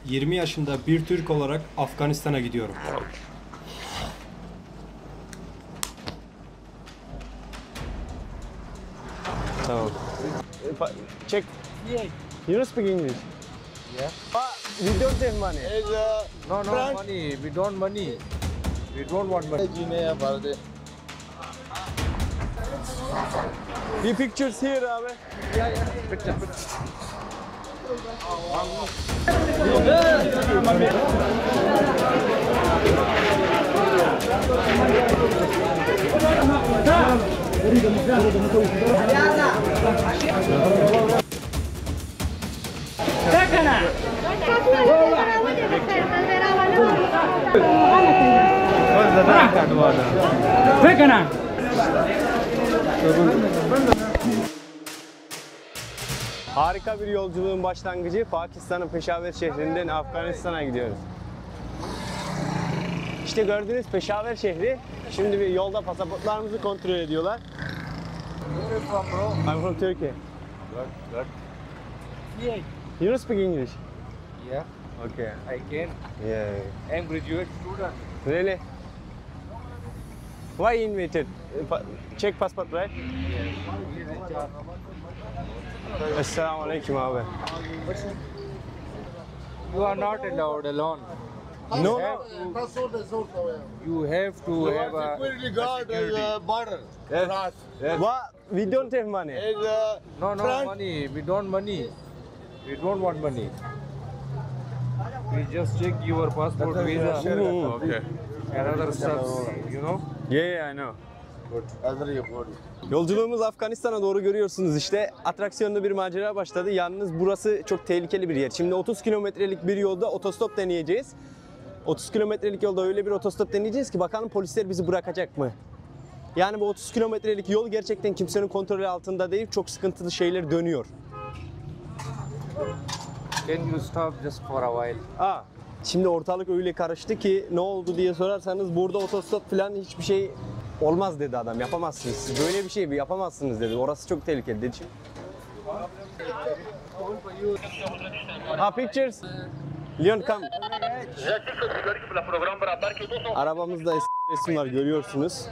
20 yaşında bir Türk olarak Afganistan'a gidiyorum. Tamam. Check. You don't speak English? Yeah. We don't have money. No, money. We don't money. We don't want money. The pictures here abi. Yeah. Picture. Harika bir yolculuğun başlangıcı. Pakistan'ın Peşaver şehrinden Afganistan'a gidiyoruz. İşte gördüğünüz Peşaver şehri. Şimdi bir yolda pasaportlarımızı kontrol ediyorlar. Where are you from, bro? I'm from Turkey. Good. Yeah. You don't speak English? Yeah. Okay. I can. Yeah. I'm graduate student. Really? Why invited? Check passport, right? Assalamu alaikum abi. You are not allowed alone. No. You have to have a Security guard at the border. Yes. Yes. What? We don't have money. no money. We don't money. We don't want money. We just check your passport, visa, Okay. and other stuff. You know. Yeah, I know. Yolculuğumuz Afganistan'a doğru görüyorsunuz işte. Atraksiyonlu bir macera başladı. Yalnız burası çok tehlikeli bir yer. Şimdi 30 kilometrelik bir yolda otostop deneyeceğiz. 30 kilometrelik yolda öyle bir otostop deneyeceğiz ki bakalım polisler bizi bırakacak mı? Yani bu 30 kilometrelik yol gerçekten kimsenin kontrolü altında değil. Çok sıkıntılı şeyler dönüyor. Can you stop just for a while? Şimdi ortalık öyle karıştı ki ne oldu diye sorarsanız burada otostop falan hiçbir şey olmaz dedi adam. Yapamazsınız. Siz böyle bir şey yapamazsınız dedi. Orası çok tehlikeli dedi. Pictures. Leon come. Arabamızda resim var görüyorsunuz.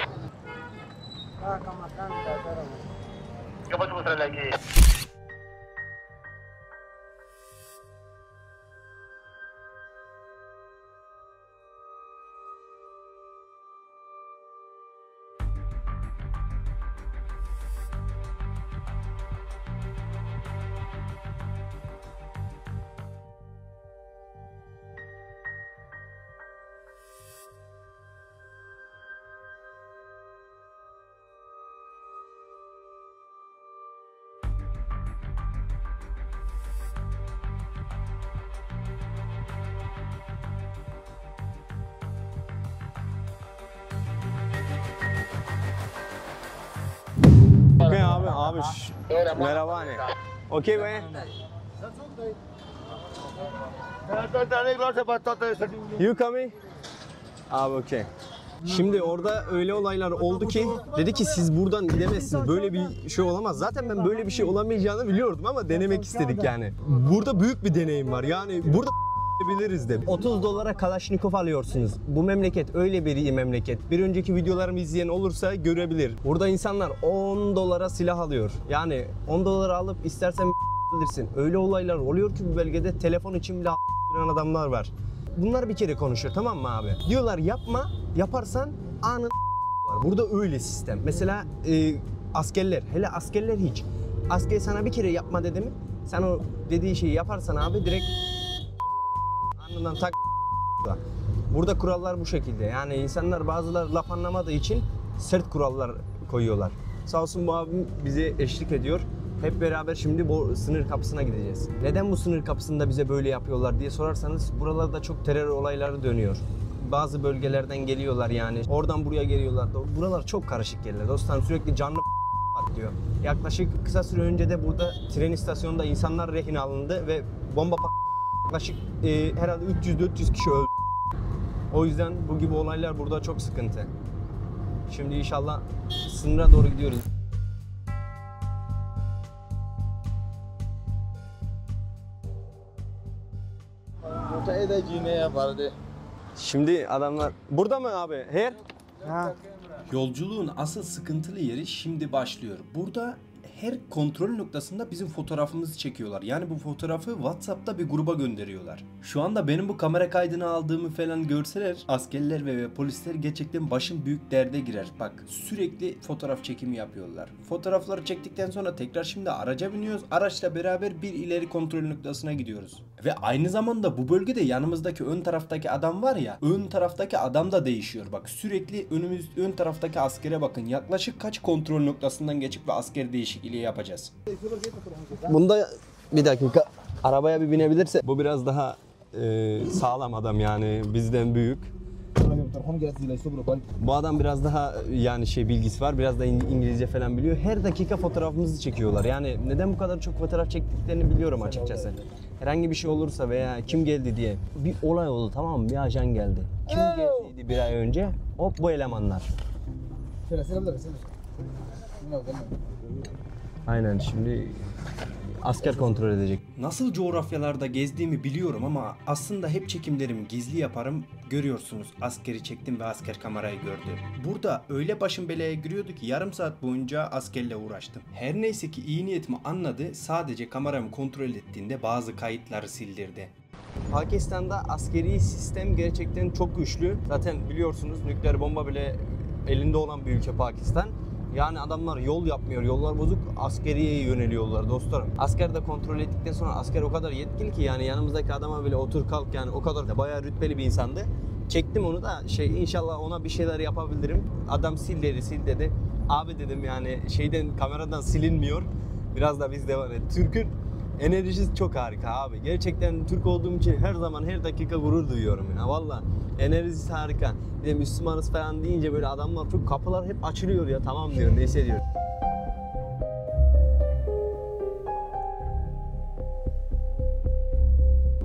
Okay abi merhaba anne. Okay be. You coming? Abi okay. Şimdi orada öyle olaylar oldu ki dedi ki siz buradan gidemezsiniz. Böyle bir şey olamaz. Zaten ben böyle bir şey olamayacağını biliyordum ama denemek istedik yani. Burada büyük bir deneyim var. Yani burada biliriz de. 30 dolara Kalaşnikov alıyorsunuz. Bu memleket öyle bir memleket. Bir önceki videolarımı izleyen olursa görebilir. Burada insanlar 10 dolara silah alıyor. Yani 10 dolara alıp istersen bilirsin. Öyle olaylar oluyor ki bu bölgede telefon için bile adamlar var. Bunlar bir kere konuşuyor, tamam mı abi? Diyorlar yapma, yaparsan anın var. Burada öyle sistem. Mesela askerler, hele askerler hiç. Asker sana bir kere yapma dedi mi? Sen o dediği şeyi yaparsan abi direkt anından tak. Burada kurallar bu şekilde. Yani insanlar bazıları laf anlamadığı için sert kurallar koyuyorlar. Sağ olsun bu abim bize eşlik ediyor. Hep beraber şimdi bu sınır kapısına gideceğiz. Neden bu sınır kapısında bize böyle yapıyorlar diye sorarsanız buralarda çok terör olayları dönüyor. Bazı bölgelerden geliyorlar yani. Oradan buraya geliyorlar. Buralar çok karışık yerler. Dostlar sürekli canlı patlıyor. Yaklaşık kısa süre önce de burada tren istasyonunda insanlar rehin alındı ve bomba yaklaşık herhalde 300-400 kişi öldü. O yüzden bu gibi olaylar burada çok sıkıntı. Şimdi inşallah sınıra doğru gidiyoruz. Şimdi adamlar burada mı abi? Her? Yolculuğun asıl sıkıntılı yeri şimdi başlıyor. Burada her kontrol noktasında bizim fotoğrafımızı çekiyorlar. Yani bu fotoğrafı WhatsApp'ta bir gruba gönderiyorlar. Şu anda benim bu kamera kaydını aldığımı falan görseler askerler ve polisler gerçekten başım büyük derde girer. Bak sürekli fotoğraf çekimi yapıyorlar. Fotoğrafları çektikten sonra tekrar şimdi araca biniyoruz. Araçla beraber bir ileri kontrol noktasına gidiyoruz. Ve aynı zamanda bu bölgede yanımızdaki ön taraftaki adam var ya, ön taraftaki adam da değişiyor. Bak sürekli ön taraftaki askere bakın. Yaklaşık kaç kontrol noktasından geçip ve asker değişikliği yapacağız. Bunda bir dakika arabaya bir binebilirse bu biraz daha sağlam adam yani bizden büyük. Bu adam biraz daha yani bilgisi var, biraz da İngilizce falan biliyor. Her dakika fotoğrafımızı çekiyorlar. Yani neden bu kadar çok fotoğraf çektiklerini biliyorum açıkçası. Herhangi bir şey olursa veya kim geldi diye bir olay oldu, tamam mı? Bir ajan geldi. Kim geldiydi bir ay önce? Hop bu elemanlar. Aynen, şimdi asker kontrol edecek. Nasıl coğrafyalarda gezdiğimi biliyorum ama aslında hep çekimlerimi gizli yaparım. Görüyorsunuz, askeri çektim ve asker kamerayı gördü. Burada öyle başım belaya giriyordu ki yarım saat boyunca askerle uğraştım. Her neyse ki iyi niyetimi anladı, sadece kameramı kontrol ettiğinde bazı kayıtları sildirdi. Pakistan'da askeri sistem gerçekten çok güçlü. Zaten biliyorsunuz nükleer bomba bile elinde olan bir ülke Pakistan. Yani adamlar yol yapmıyor, yollar bozuk, askeriye yöneliyorlar dostlarım. Asker de kontrol ettikten sonra asker o kadar yetkili ki yani yanımızdaki adama bile otur kalk yani o kadar da bayağı rütbeli bir insandı. Çektim onu da inşallah ona bir şeyler yapabilirim. Adam sil dedi. Abi dedim yani kameradan silinmiyor. Biraz da biz devam et. Türk'ün enerjisi çok harika abi. Gerçekten Türk olduğum için her zaman her dakika gurur duyuyorum ya. Valla enerjisi harika. Bir de Müslümanız falan deyince böyle adamlar çok kapılar hep açılıyor ya. Tamam diyor, neyse diyor.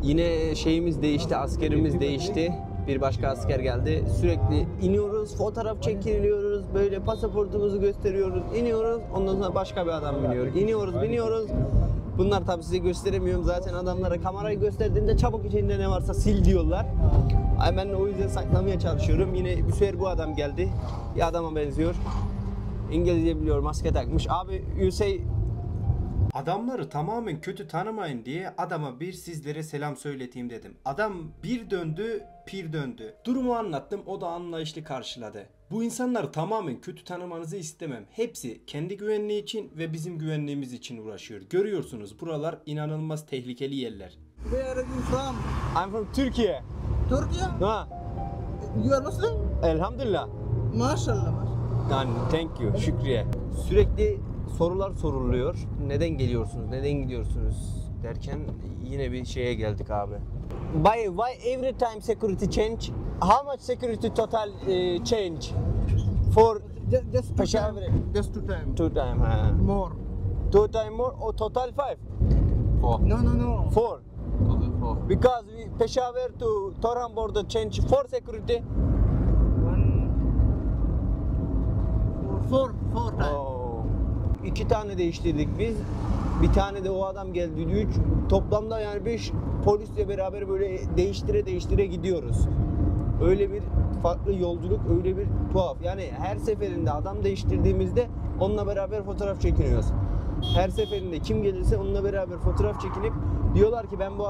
Yine şeyimiz değişti, askerimiz değişti. Bir başka asker geldi. Sürekli iniyoruz, fotoğraf çekiliyoruz, böyle pasaportumuzu gösteriyoruz, iniyoruz. Ondan sonra başka bir adam biniyor. Biniyoruz. Bunlar tabii size gösteremiyorum. Zaten adamlara kamerayı gösterdiğinde çabuk içinde ne varsa sil diyorlar. Ben de o yüzden saklamaya çalışıyorum. Yine bu sefer bu adam geldi. Bir adama benziyor. İngilizce biliyor, maske takmış. Abi you say... Adamları tamamen kötü tanımayın diye adama bir sizlere selam söyleteyim dedim. Adam bir döndü, pir döndü. Durumu anlattım, o da anlayışlı karşıladı. Bu insanları tamamen kötü tanımanızı istemem. Hepsi kendi güvenliği için ve bizim güvenliğimiz için uğraşıyor. Görüyorsunuz, buralar inanılmaz tehlikeli yerler. Where are you from? I'm from Turkey. Turkey? Ha, You are Muslim? elhamdülillah. Maşallah. Yani thank you, şükriye. Sürekli sorular soruluyor. Neden geliyorsunuz, neden gidiyorsunuz derken yine bir şeye geldik abi. Why every time security change? How much security total change for Just two Peshawar? time. Just two time. Two time, ha. More. Two time more or total five? No. Four. Because Peshawar to Torham border change for security. Four time. Oo. 2 tane değiştirdik biz. Bir tane de o adam geldi. 3. Toplamda yani 5 polisle beraber böyle değiştire gidiyoruz. Öyle bir farklı yolculuk, öyle bir tuhaf. Yani her seferinde adam değiştirdiğimizde onunla beraber fotoğraf çekiniyoruz. Her seferinde kim gelirse onunla beraber fotoğraf çekinip diyorlar ki ben bu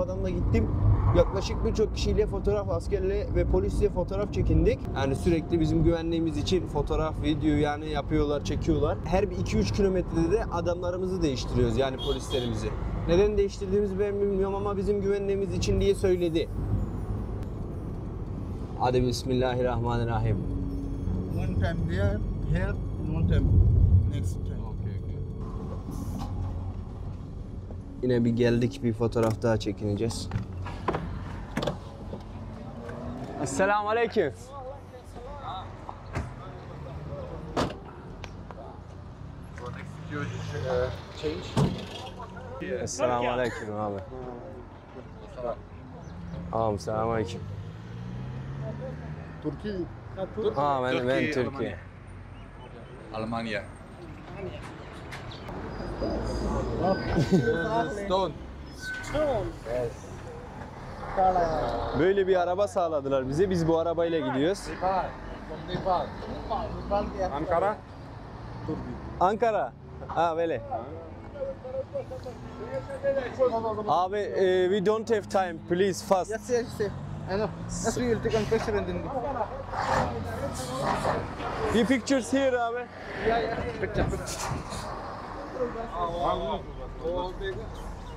adamla gittim. Yaklaşık birçok kişiyle askerle ve polisle fotoğraf çekindik. Yani sürekli bizim güvenliğimiz için fotoğraf, video yani yapıyorlar, çekiyorlar. Her bir 2-3 kilometrede de adamlarımızı değiştiriyoruz yani polislerimizi. Neden değiştirdiğimizi ben bilmiyorum ama bizim güvenliğimiz için diye söyledi. Hadi bismillahirrahmanirrahim. One time there, here, one time next time. Yine bir geldik, bir fotoğraf daha çekineceğiz. Esselamu Aleyküm. Esselamu Aleyküm abi. Abi selamun aleyküm. Turkey. Ben Türkiye. Almanya. Stone. Böyle bir araba sağladılar bize. Biz bu arabayla gidiyoruz. Ankara? Ankara. Ha böyle. Abi, we don't have time. Please fast. Yes, yes, yes. I know. Yes, we will take one picture and then. Bir pictures here abi. Picture.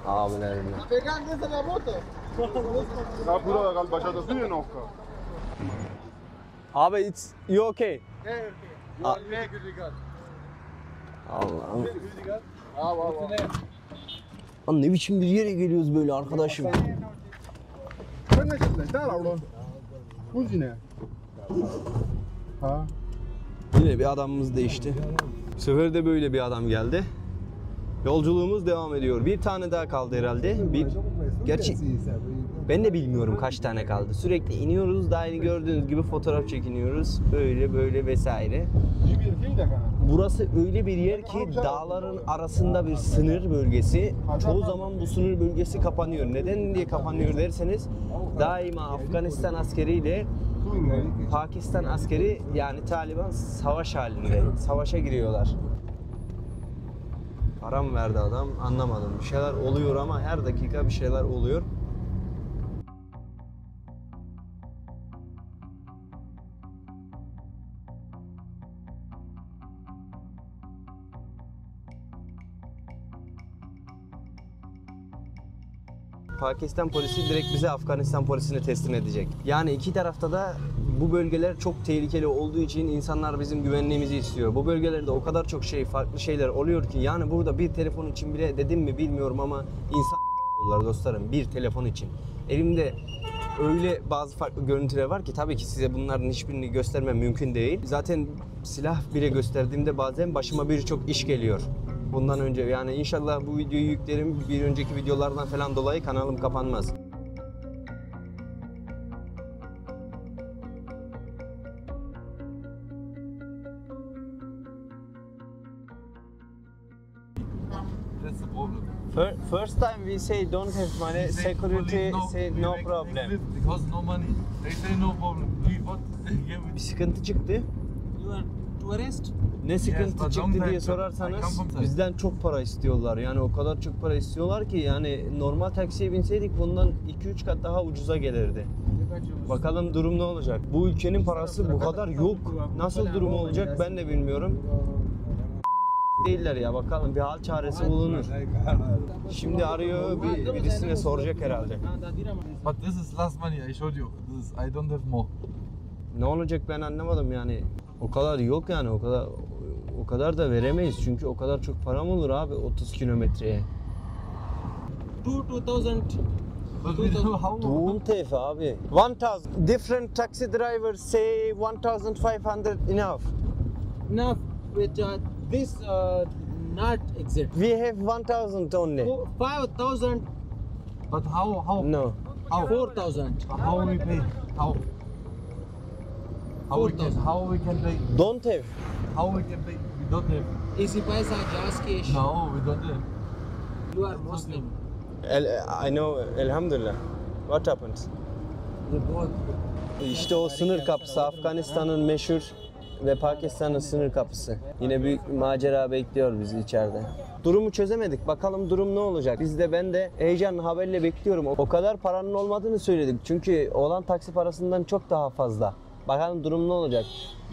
Abi nerede? Abi it's you okay? Allah'ım. Lan ne biçim bir yere geliyoruz böyle arkadaşım? Yine bir adamımız değişti. Bu sefer de böyle bir adam geldi. Yolculuğumuz devam ediyor. Bir tane daha kaldı herhalde. Gerçi ben de bilmiyorum kaç tane kaldı. Sürekli iniyoruz. Daha yeni gördüğünüz gibi fotoğraf çekiniyoruz. Böyle vesaire. Burası öyle bir yer ki dağların arasında bir sınır bölgesi. Çoğu zaman bu sınır bölgesi kapanıyor. Neden diye kapanıyor derseniz daima Afganistan askeriyle Pakistan askeri yani Taliban savaş halinde. Savaşa giriyorlar. Para mı verdi adam anlamadım. Bir şeyler oluyor ama her dakika bir şeyler oluyor. Pakistan polisi direkt bize Afganistan polisine teslim edecek. Yani iki tarafta da bu bölgeler çok tehlikeli olduğu için insanlar bizim güvenliğimizi istiyor. Bu bölgelerde o kadar çok farklı şeyler oluyor ki yani burada bir telefon için bile dedim mi bilmiyorum ama insan dostlarım bir telefon için. Elimde öyle bazı farklı görüntüler var ki tabii ki size bunların hiçbirini göstermem mümkün değil. Zaten silah bile gösterdiğimde bazen başıma birçok iş geliyor. Bundan önce yani inşallah bu videoyu yüklerim. Bir önceki videolardan falan dolayı kanalım kapanmaz. That's the problem. First time we say don't have money, security say no problem. Because no money. They say no problem. What? Bir sıkıntı çıktı. You are tourist? Ne sıkıntı but long çıktı time diye ago. I sorarsanız come from- bizden çok para istiyorlar. Yani o kadar çok para istiyorlar ki yani normal taksiye binseydik bundan 2-3 kat daha ucuza gelirdi. Bakalım durum ne olacak? Bu ülkenin parası bu kadar yok. Nasıl durum olacak ben de bilmiyorum. Değiller ya bakalım bir hal çaresi bulunur. Şimdi arıyor birisine soracak herhalde. But this is last money I showed you. I don't have more. Ne olacak ben anlamadım yani. O kadar yok yani o kadar da veremeyiz çünkü o kadar çok param olur abi 30 kilometreye. 2000. But we know how. Don't have abi. 1000 different taxi drivers say 1500 enough. Enough with this not exit. We have 1000 only. 5000, But how? No. How? 4000. How we pay? How? How we can pay? Don't have. How we can pay? We don't have. Easy paisa, Jazz cash. No, we don't have. You are Muslim. I know elhamdülillah. What happened? You both. İşte o sınır kapısı Afganistan'ın meşhur ve Pakistan'ın sınır kapısı. Yine büyük bir macera bekliyor bizi içeride. Durumu çözemedik. Bakalım durum ne olacak? Ben de heyecanla haberle bekliyorum. O kadar paranın olmadığını söyledik. Çünkü olan taksi parasından çok daha fazla. Bakalım durum ne olacak?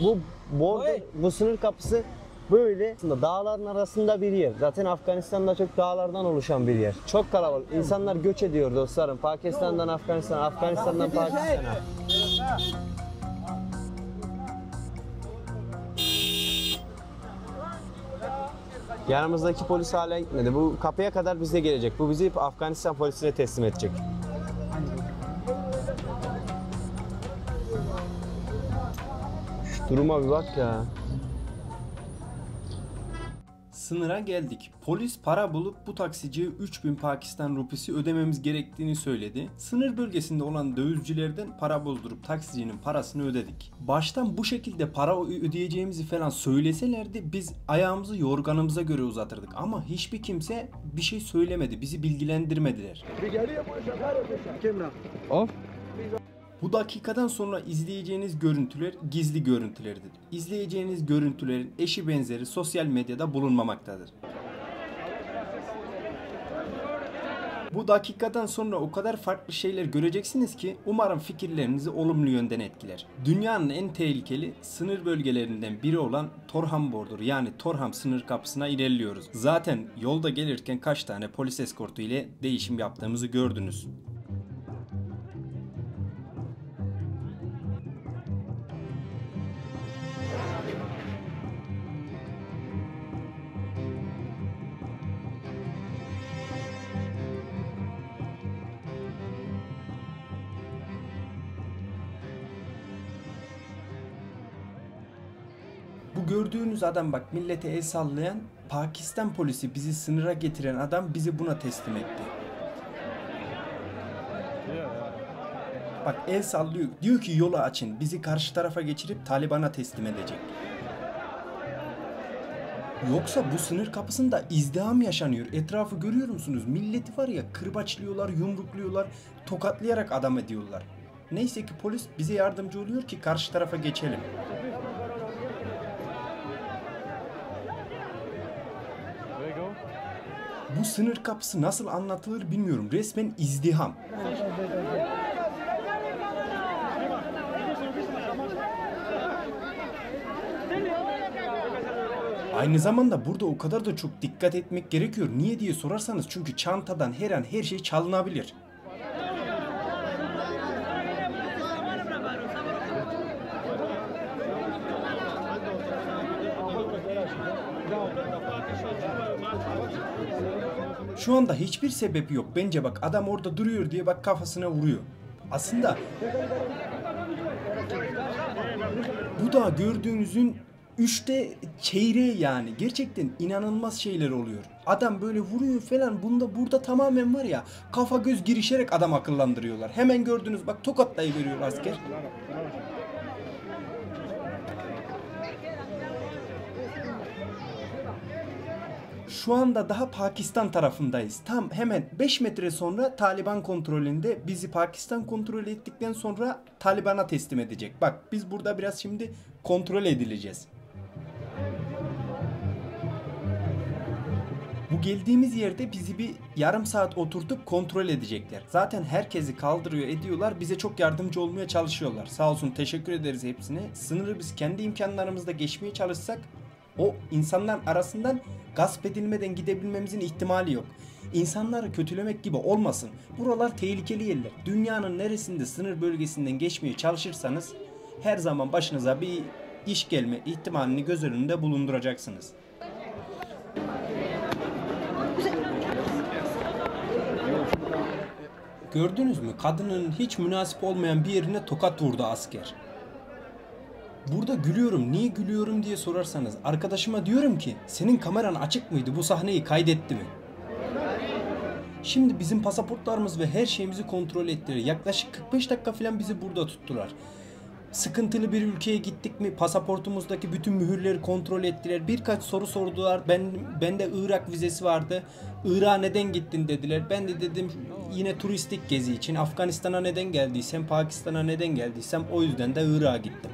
Bu border, bu sınır kapısı böyle dağların arasında bir yer. Zaten Afganistan'da çok dağlardan oluşan bir yer. Çok kalabalık. İnsanlar göç ediyor dostlarım. Pakistan'dan Afganistan'a, Afganistan'dan Pakistan'a. Yanımızdaki polis hala gitmedi. Bu kapıya kadar bize gelecek. Bu bizi Afganistan polisine teslim edecek. Şu duruma bir bak ya. Sınıra geldik. Polis para bulup bu taksiciye 3000 Pakistan rupisi ödememiz gerektiğini söyledi. Sınır bölgesinde olan dövizcilerden para bozdurup taksicinin parasını ödedik. Baştan bu şekilde para ödeyeceğimizi falan söyleselerdi biz ayağımızı yorganımıza göre uzatırdık. Ama hiçbir kimse bir şey söylemedi. Bizi bilgilendirmediler. Off. Bu dakikadan sonra izleyeceğiniz görüntüler gizli görüntülerdir. İzleyeceğiniz görüntülerin eşi benzeri sosyal medyada bulunmamaktadır. Bu dakikadan sonra o kadar farklı şeyler göreceksiniz ki umarım fikirlerinizi olumlu yönden etkiler. Dünyanın en tehlikeli sınır bölgelerinden biri olan Torham Border yani Torham sınır kapısına ilerliyoruz. Zaten yolda gelirken kaç tane polis eskortu ile değişim yaptığımızı gördünüz. Bu gördüğünüz adam bak millete el sallayan Pakistan polisi bizi sınıra getiren adam bizi buna teslim etti. Bak el sallıyor. Diyor ki yolu açın. Bizi karşı tarafa geçirip Taliban'a teslim edecek. Yoksa bu sınır kapısında izdiham yaşanıyor. Etrafı görüyor musunuz? Milleti var ya kırbaçlıyorlar, yumrukluyorlar, tokatlayarak adam ediyorlar. Neyse ki polis bize yardımcı oluyor ki karşı tarafa geçelim. Bu sınır kapısı nasıl anlatılır bilmiyorum. Resmen izdiham. Aynı zamanda burada o kadar da çok dikkat etmek gerekiyor. Niye diye sorarsanız çünkü çantadan her an her şey çalınabilir. Şu anda hiçbir sebebi yok. Bence bak adam orada duruyor diye bak kafasına vuruyor. Aslında bu da gördüğünüzün 3'te çeyreği yani. Gerçekten inanılmaz şeyler oluyor. Adam böyle vuruyor falan. Burada tamamen var ya kafa göz girişerek adam akıllandırıyorlar. Hemen gördünüz bak tokatlayıveriyor asker. Şu anda daha Pakistan tarafındayız. Tam hemen 5 metre sonra Taliban kontrolünde. Bizi Pakistan kontrol ettikten sonra Taliban'a teslim edecek. Bak biz burada biraz şimdi kontrol edileceğiz. Bu geldiğimiz yerde bizi bir yarım saat oturtup kontrol edecekler. Zaten herkesi kaldırıyor ediyorlar. Bize çok yardımcı olmaya çalışıyorlar. Sağ olsun teşekkür ederiz hepsine. Sınırı biz kendi imkanlarımızda geçmeye çalışsak o insanlar arasından gasp edilmeden gidebilmemizin ihtimali yok. İnsanları kötülemek gibi olmasın. Buralar tehlikeli yerler. Dünyanın neresinde sınır bölgesinden geçmeye çalışırsanız her zaman başınıza bir iş gelme ihtimalini göz önünde bulunduracaksınız. Gördünüz mü? Kadının hiç münasip olmayan bir yerine tokat vurdu asker. Burada gülüyorum. Niye gülüyorum diye sorarsanız arkadaşıma diyorum ki senin kameran açık mıydı? Bu sahneyi kaydetti mi? Şimdi bizim pasaportlarımız ve her şeyimizi kontrol ettiler. Yaklaşık 45 dakika falan bizi burada tuttular. Sıkıntılı bir ülkeye gittik mi pasaportumuzdaki bütün mühürleri kontrol ettiler. Birkaç soru sordular. Bende Irak vizesi vardı. Irak'a neden gittin dediler. Ben de dedim yine turistik gezi için. Afganistan'a neden geldiysem, Pakistan'a neden geldiysem o yüzden de Irak'a gittim.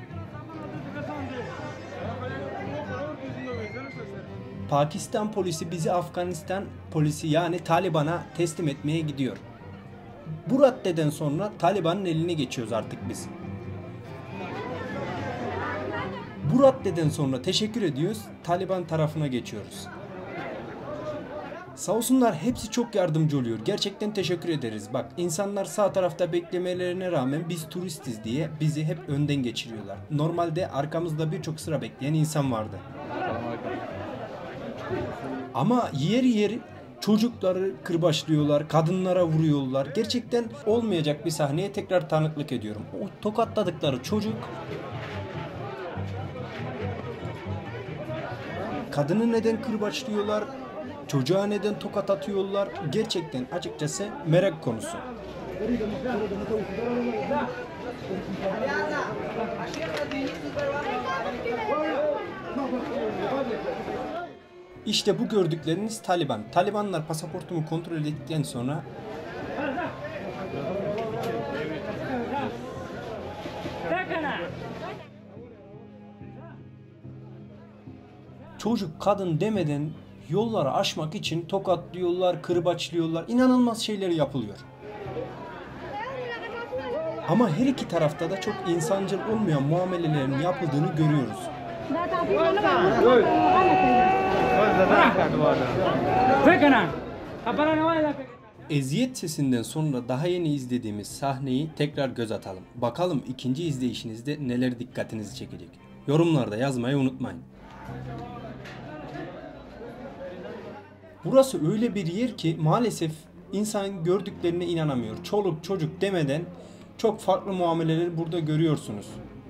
Pakistan polisi bizi Afganistan polisi yani Taliban'a teslim etmeye gidiyor. Bu raddeden sonra Taliban'ın eline geçiyoruz artık biz. Bu raddeden sonra teşekkür ediyoruz. Taliban tarafına geçiyoruz. Sağ olsunlar hepsi çok yardımcı oluyor. Gerçekten teşekkür ederiz. Bak insanlar sağ tarafta beklemelerine rağmen biz turistiz diye bizi hep önden geçiriyorlar. Normalde arkamızda birçok sıra bekleyen insan vardı. Ama yer çocukları kırbaçlıyorlar, kadınlara vuruyorlar. Gerçekten olmayacak bir sahneye tekrar tanıklık ediyorum. O tokatladıkları çocuk Kadını neden kırbaçlıyorlar? Çocuğa neden tokat atıyorlar? Gerçekten açıkçası merak konusu. İşte bu gördükleriniz Taliban. Talibanlar pasaportumu kontrol ettikten sonra çocuk kadın demeden yolları aşmak için tokatlıyorlar, kırbaçlıyorlar. İnanılmaz şeyler yapılıyor. Ama her iki tarafta da çok insancıl olmayan muamelelerin yapıldığını görüyoruz. Eziyet sesinden sonra daha yeni izlediğimiz sahneyi tekrar göz atalım. Bakalım ikinci izleyişinizde neler dikkatinizi çekecek. Yorumlarda yazmayı unutmayın. Burası öyle bir yer ki maalesef insan gördüklerine inanamıyor. Çoluk çocuk demeden çok farklı muameleleri burada görüyorsunuz.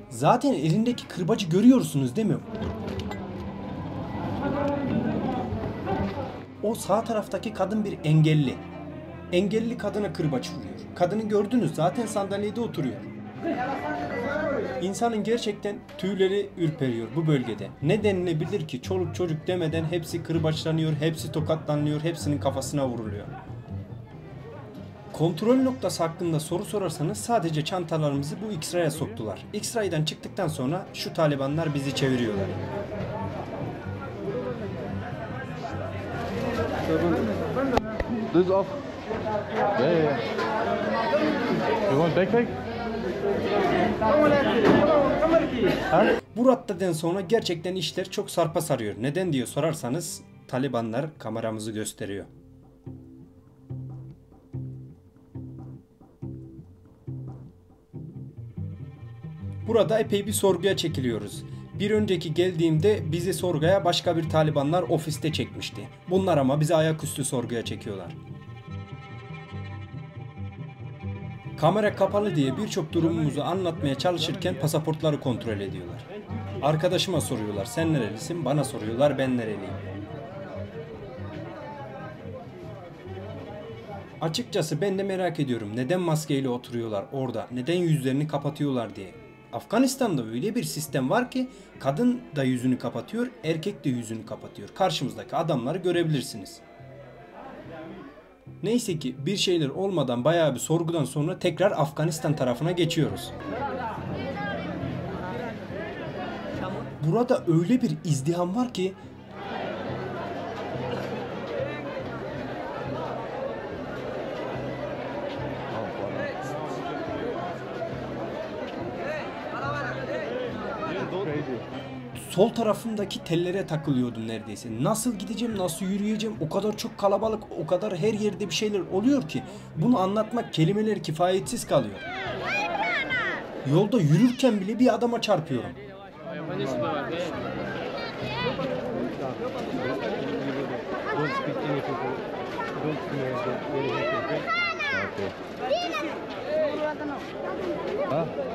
Zaten elindeki kırbacı görüyorsunuz değil mi? O sağ taraftaki kadın bir engelli. Engelli kadına kırbaç vuruyor. Kadını gördünüz zaten sandalyede oturuyor. İnsanın gerçekten tüyleri ürperiyor bu bölgede. Ne denilebilir ki çoluk çocuk demeden hepsi kırbaçlanıyor, hepsi tokatlanıyor, hepsinin kafasına vuruluyor. Kontrol noktası hakkında soru sorarsanız sadece çantalarımızı bu X-ray'a soktular. X-ray'dan çıktıktan sonra şu Talibanlar bizi çeviriyorlar. This is off. Yeah. You want backpack? Bu raddeden sonra gerçekten işler çok sarpa sarıyor. Neden diye sorarsanız Talibanlar kameramızı gösteriyor. Burada epey bir sorguya çekiliyoruz. Bir önceki geldiğimde bizi sorguya başka bir Talibanlar ofiste çekmişti. Bunlar ama bizi ayaküstü sorguya çekiyorlar. Kamera kapalı diye birçok durumumuzu anlatmaya çalışırken pasaportları kontrol ediyorlar. Arkadaşıma soruyorlar sen nerelisin, bana soruyorlar ben nereliyim. Açıkçası ben de merak ediyorum neden maskeyle oturuyorlar orada, neden yüzlerini kapatıyorlar diye. Afganistan'da öyle bir sistem var ki kadın da yüzünü kapatıyor, erkek de yüzünü kapatıyor. Karşımızdaki adamları görebilirsiniz. Neyse ki bir şeyler olmadan bayağı bir sorgudan sonra tekrar Afganistan tarafına geçiyoruz. Burada öyle bir izdiham var ki sol tarafımdaki tellere takılıyordum neredeyse. Nasıl gideceğim, nasıl yürüyeceğim? O kadar çok kalabalık, o kadar her yerde bir şeyler oluyor ki bunu anlatmak kelimeler kifayetsiz kalıyor. Yolda yürürken bile bir adama çarpıyorum.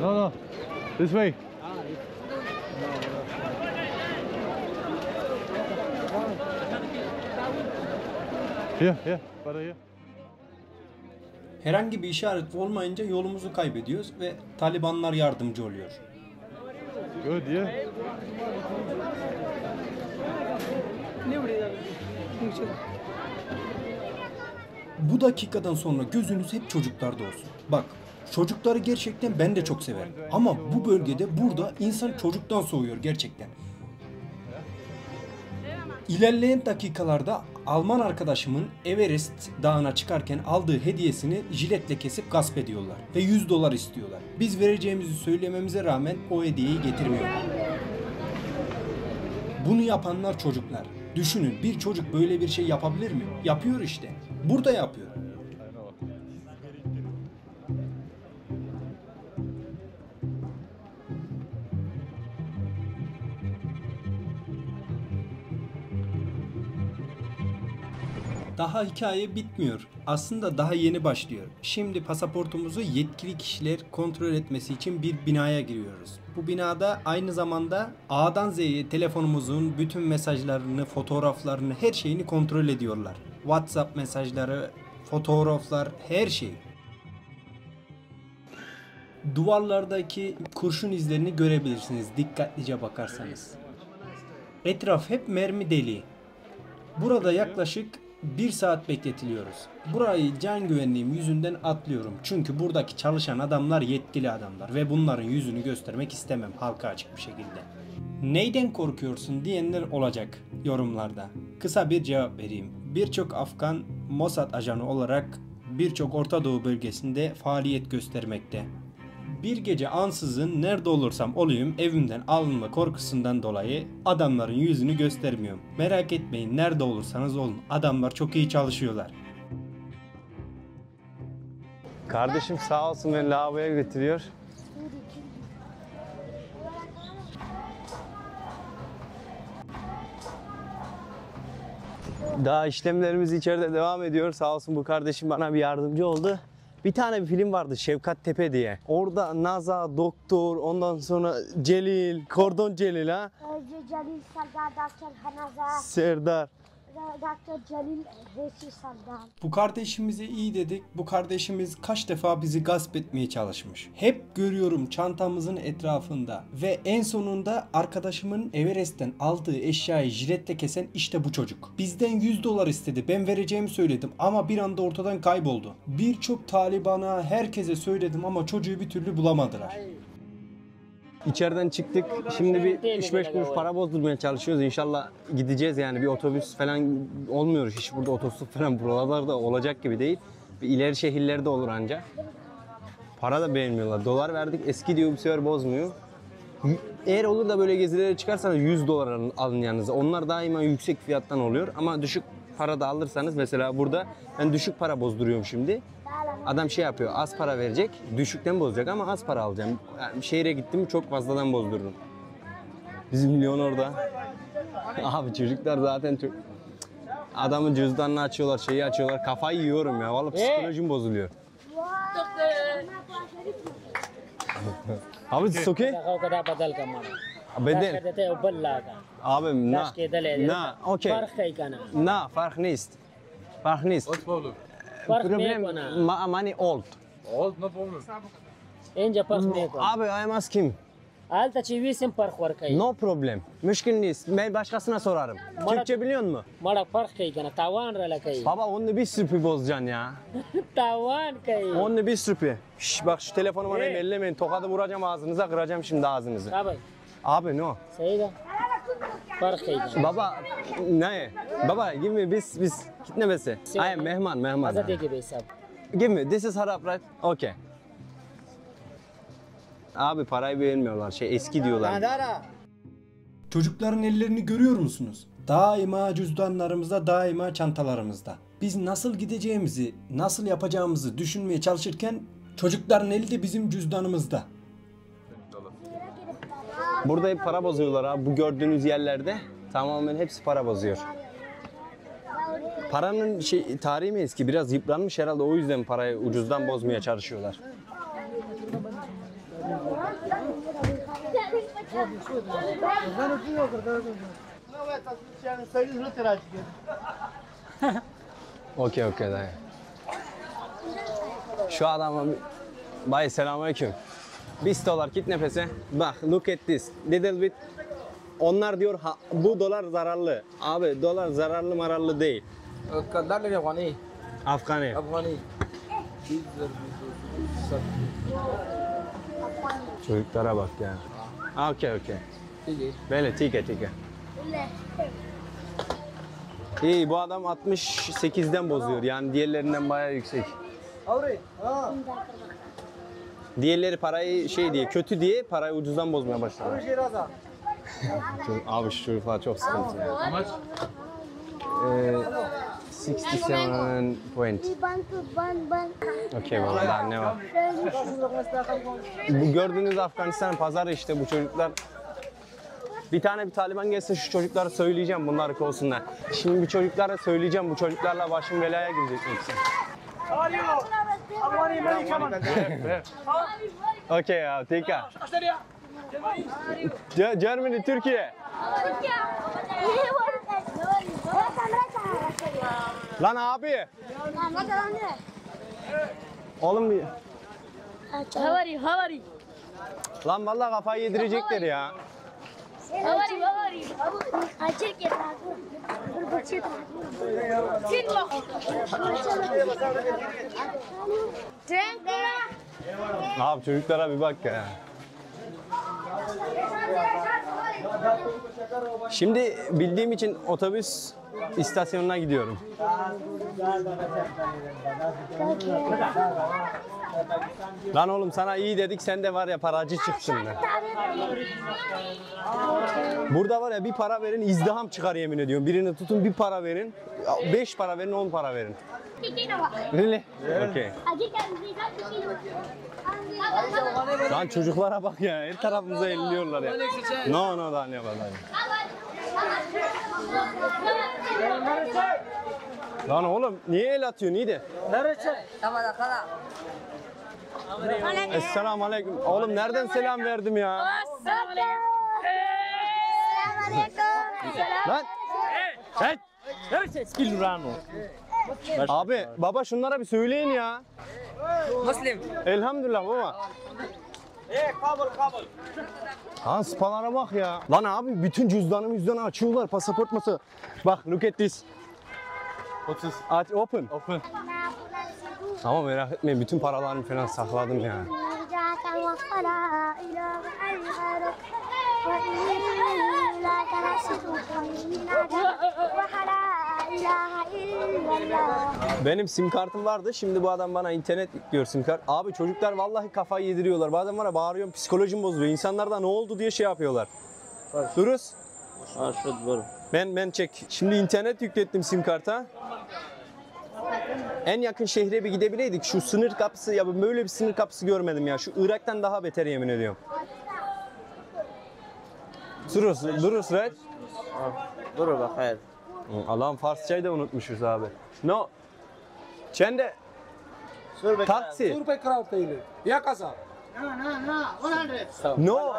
No. This way. Here. Brother here. Herhangi bir işaret olmayınca yolumuzu kaybediyoruz ve Talibanlar yardımcı oluyor. Good, yeah. Bu dakikadan sonra gözünüz hep çocuklarda olsun. Bak, çocukları gerçekten ben de çok severim. Ama bu bölgede burada insan çocuktan soğuyor gerçekten. İlerleyen dakikalarda Alman arkadaşımın Everest dağına çıkarken aldığı hediyesini jiletle kesip gasp ediyorlar. Ve $100 istiyorlar. Biz vereceğimizi söylememize rağmen o hediyeyi getirmiyor. Bunu yapanlar çocuklar. Düşünün bir çocuk böyle bir şey yapabilir mi? Yapıyor işte. Burada yapıyor. Daha hikaye bitmiyor. Aslında daha yeni başlıyor. Şimdi pasaportumuzu yetkili kişiler kontrol etmesi için bir binaya giriyoruz. Bu binada aynı zamanda A'dan Z'ye telefonumuzun bütün mesajlarını, fotoğraflarını, her şeyini kontrol ediyorlar. WhatsApp mesajları, fotoğraflar, her şey. Duvarlardaki kurşun izlerini görebilirsiniz dikkatlice bakarsanız. Etraf hep mermi deliği. Burada yaklaşık 1 saat bekletiliyoruz. Burayı can güvenliğim yüzünden atlıyorum. Çünkü buradaki çalışan adamlar yetkili adamlar ve bunların yüzünü göstermek istemem halka açık bir şekilde. Neyden korkuyorsun diyenler olacak yorumlarda. Kısa bir cevap vereyim. Birçok Afgan Mossad ajanı olarak birçok Orta Doğu bölgesinde faaliyet göstermekte. Bir gece ansızın nerede olursam olayım evimden alınma korkusundan dolayı adamların yüzünü göstermiyorum. Merak etmeyin, nerede olursanız olun. Adamlar çok iyi çalışıyorlar. Kardeşim sağ olsun beni lavaboya götürüyor. Daha işlemlerimiz içeride devam ediyor. Sağ olsun bu kardeşim bana bir yardımcı oldu. Bir tane bir film vardı Şefkat Tepe diye. Orada Naza, Doktor, ondan sonra Celil, Kordon Celil ha. Celil Sardar, Dr. Hanaza, Serdar. Dr. Celil Hesi Sardar. Bu kardeşimize iyi dedik. Bu kardeşimiz kaç defa bizi gasp etmeye çalışmış. Hep görüyorum çantamızın etrafında. Ve en sonunda arkadaşımın Everest'ten aldığı eşyayı jiletle kesen işte bu çocuk. Bizden $100 istedi. Ben vereceğimi söyledim ama bir anda ortadan kayboldu. Birçok Taliban'a, herkese söyledim ama çocuğu bir türlü bulamadılar. İçeriden çıktık. Şimdi bir 3-5 kuruş para bozdurmaya çalışıyoruz. İnşallah gideceğiz yani. Bir otobüs falan olmuyor. Hiç burada otostop falan buralarda olacak gibi değil. Bir ileri şehirlerde olur ancak. Para da beğenmiyorlar. Dolar verdik. Eski diyor bu sefer bozmuyor. Eğer olur da böyle gezilere çıkarsanız $100 alın yanınıza. Onlar daima yüksek fiyattan oluyor. Ama düşük para da alırsanız mesela burada ben düşük para bozduruyorum şimdi. Adam şey yapıyor, az para verecek, düşükten bozacak ama az para alacağım. Yani şehire gittim çok fazladan bozdururum. Bizim milyon orada. Abi çocuklar zaten çok... Adamın cüzdanını açıyorlar, şeyi açıyorlar. Kafayı yiyorum ya. Vallahi psikolojim bozuluyor. Abi it's okay? Bedel. Abi na okay. Na fark nist. Fark nist. What's problem? Problem money old. Old, no problem. Abi I am asking. No problem. Müşkil değil. Ben başkasına sorarım. Türkçe biliyor musun? Baba onu bir sürpü bozacaksın ya. Onu bir sürpü. Şş, bak şu telefonu bana ellemeyin. Tokadı vuracağım ağzınıza, kıracağım şimdi ağzınızı. Abi no. Baba ne? Baba give me biz gitmemesi. I am mehman. Give me this is harap right? Okay. Abi parayı beğenmiyorlar. Eski diyorlar. Çocukların ellerini görüyor musunuz? Daima cüzdanlarımızda, daima çantalarımızda. Biz nasıl gideceğimizi, nasıl yapacağımızı düşünmeye çalışırken çocukların eli de bizim cüzdanımızda. Burada hep para bozuyorlar abi. Bu gördüğünüz yerlerde tamamen hepsi para bozuyor. Paranın tarihi mi eski? Biraz yıpranmış herhalde. O yüzden parayı ucuzdan bozmaya çalışıyorlar. Okey dayı. Şu adama bay selamünaleyküm. $20 git nefese. Bak look at this. Little bit. Onlar diyor bu dolar zararlı. Abi dolar zararlı mararlı değil. Afgani. Çocuklara bak ya. Okey. Böyle tike. İyi bu adam 68'den bozuyor yani diğerlerinden bayağı yüksek. Diğerleri parayı diye kötü diye parayı ucuzdan bozmaya başladılar. Abi şu çocuklar çok sıkıntı ya. How much? 67 point. Okey baba daha ne var? Bu gördüğünüz Afganistan pazarı işte bu çocuklar Bir tane bir Taliban gelsin, şu çocuklara söyleyeceğim bunları kovsunlar. Şimdi bir çocuklara söyleyeceğim, bu çocuklarla başım belaya girecek yoksa. Okay ya, take care. Germany, Türkiye. Lan abi. Oğlum bir... Havari. Lan vallahi kafayı yedirecekler ya. Havari. Acil git. Abi çocuklara bir bak ya. Şimdi bildiğim için otobüs istasyonuna gidiyorum. Lan oğlum sana iyi dedik, sen de var ya paracı çıksın lan. Burada var ya bir para verin izdiham çıkar yemin ediyorum. Birini tutun bir para verin. 5 para verin 10 para verin. Really? Okay. Lan çocuklara bak ya, her tarafımıza elliyorlar ya. No, daha ne var lan. Lan oğlum niye el atıyorsun, iyi de? Esselamu aleyküm. Oğlum nereden selam verdim ya? Lan! Hey! Abi baba şunlara bir söyleyin ya. Muslim. Elhamdülillah baba. Ha spalara bak ya. Lan abi bütün cüzdanı açıyorlar, pasaport masa. Bak look at this. Aç open. Ama merak etmeyin, bütün paralarımı falan sakladım ya. Benim sim kartım vardı. Şimdi bu adam bana internet yüklüyor sim kart. Abi çocuklar vallahi kafayı yediriyorlar. Bazen var ya bağırıyorum, psikolojim bozuluyor. İnsanlar da ne oldu diye şey yapıyorlar. Duruz. Ben çek. Şimdi internet yüklettim sim karta. En yakın şehre bir gidebileydik. Şu sınır kapısı, ya böyle bir sınır kapısı görmedim ya. Şu Irak'tan daha beter yemin ediyorum. Duruz right? Dur bak hayır. Allah'ım Farsçayı da unutmuşuz abi. No. Çende. Taksi. Ya kasa. No.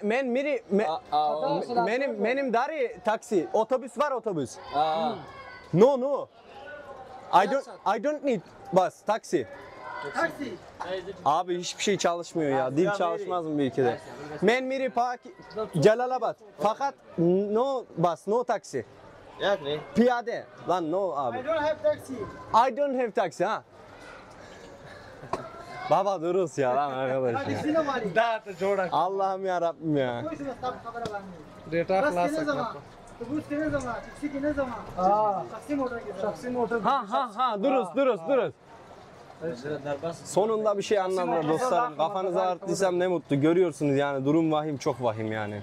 Men miri benim dari taksi. Otobüs var otobüs. No. I don't need bus taksi. Abi hiçbir şey çalışmıyor ya. Dil çalışmaz mı bir ülkede? Men miri Celalabad. Fakat no bus, no taksi. Yani. Piyade. Lan no abi. I don't have taxi ha. Baba dururuz ya lan arkadaş ya. Allah'ım ya Rabbim ya. Ha dururuz. Sonunda bir şey anladılar dostlarım. Kafanızı ağrıttıysam ne mutlu. Görüyorsunuz yani durum vahim, çok vahim yani.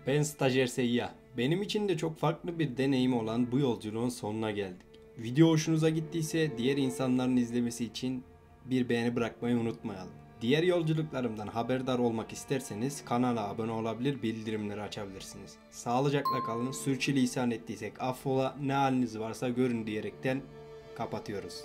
Ben stajyer Seyyah. Benim için de çok farklı bir deneyim olan bu yolculuğun sonuna geldik. Video hoşunuza gittiyse diğer insanların izlemesi için bir beğeni bırakmayı unutmayalım. Diğer yolculuklarımdan haberdar olmak isterseniz kanala abone olabilir, bildirimleri açabilirsiniz. Sağlıcakla kalın. Sürçülisan ettiysek affola, ne haliniz varsa görün diyerekten kapatıyoruz.